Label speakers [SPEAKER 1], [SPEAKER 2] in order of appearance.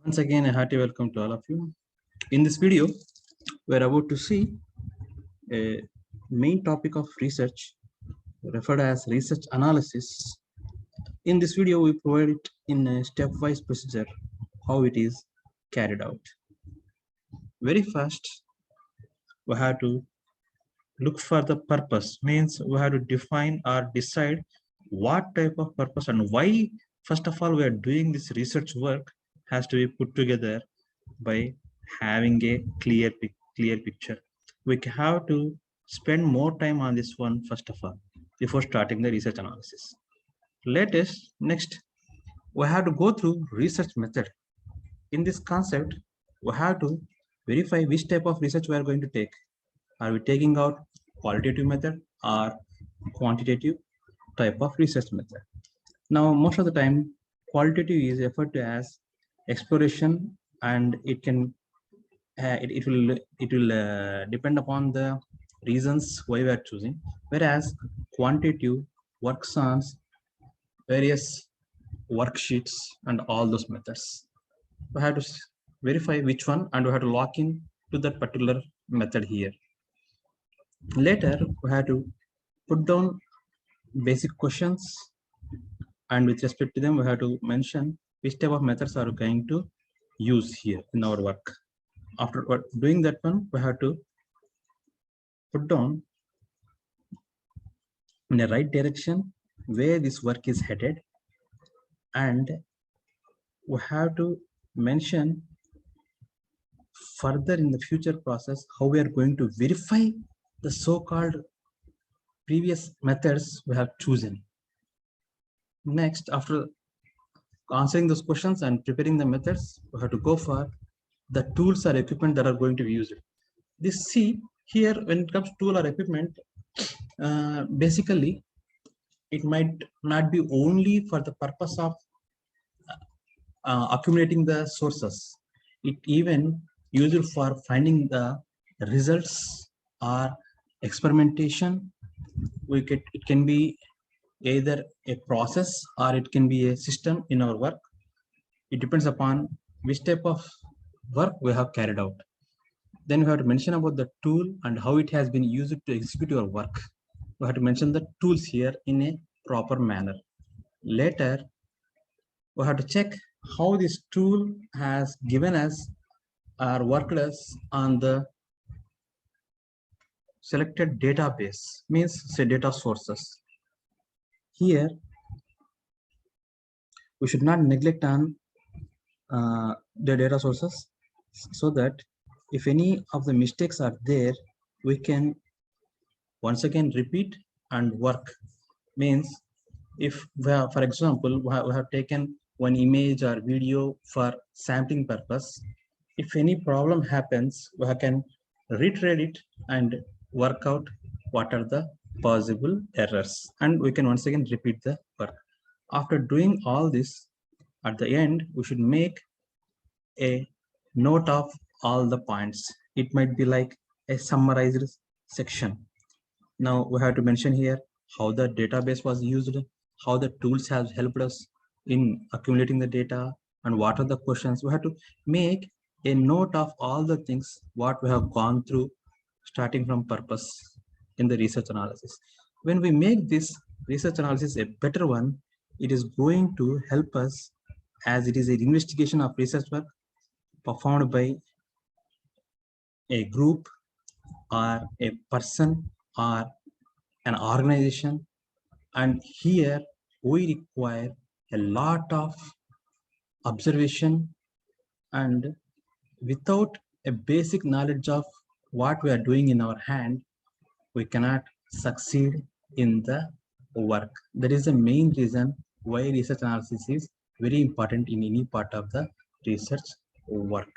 [SPEAKER 1] Once again, a hearty welcome to all of you. In this video, we're about to see a main topic of research referred as research analysis. In this video, we provide it in a stepwise procedure, how it is carried out. Very first, we have to look for the purpose, means we have to define or decide what type of purpose and why. First of all, we are doing this research work has to be put together by having a clear picture. We have to spend more time on this one first of all before starting the research analysis. Next, we have to go through research method. In this concept, we have to verify which type of research we are going to take. Are we taking out qualitative method or quantitative type of research method? Now, most of the time, qualitative is referred to as exploration, and it can it will depend upon the reasons why we are choosing, whereas quantitative works on various worksheets and all those methods. We have to verify which one, and we have to lock in to that particular method here. Later, we have to put down basic questions, and with respect to them, we have to mention which type of methods are going to use here in our work. After doing that one, we have to put down in the right direction where this work is headed, and we have to mention further in the future process how we are going to verify the so-called previous methods we have chosen. Next, after answering those questions and preparing the methods, we have to go for the tools or equipment that are going to be used. This see here, when it comes to tool or equipment, basically it might not be only for the purpose of accumulating the sources. It even used for finding the results or experimentation. It can be either a process or it can be a system in our work. It depends upon which type of work we have carried out. Then we have to mention about the tool and how it has been used to execute your work. We have to mention the tools here in a proper manner. Later, we have to check how this tool has given us or worked us on the selected database, means say data sources. Here, we should not neglect on the data sources, so that if any of the mistakes are there, we can once again repeat and work. Means if we have, for example, we have taken one image or video for sampling purpose, if any problem happens, we can retrade it and work out what are the possible errors, and we can once again repeat the work. After doing all this, at the end, we should make a note of all the points. It might be like a summarized section. Now we have to mention here how the database was used, how the tools have helped us in accumulating the data, and what are the questions. We have to make a note of all the things what we have gone through starting from purpose in the research analysis. When we make this research analysis a better one, it is going to help us, as it is an investigation of research work performed by a group or a person or an organization, and here we require a lot of observation, and without a basic knowledge of what we are doing in our hand, we cannot succeed in the work. That is the main reason why research analysis is very important in any part of the research work.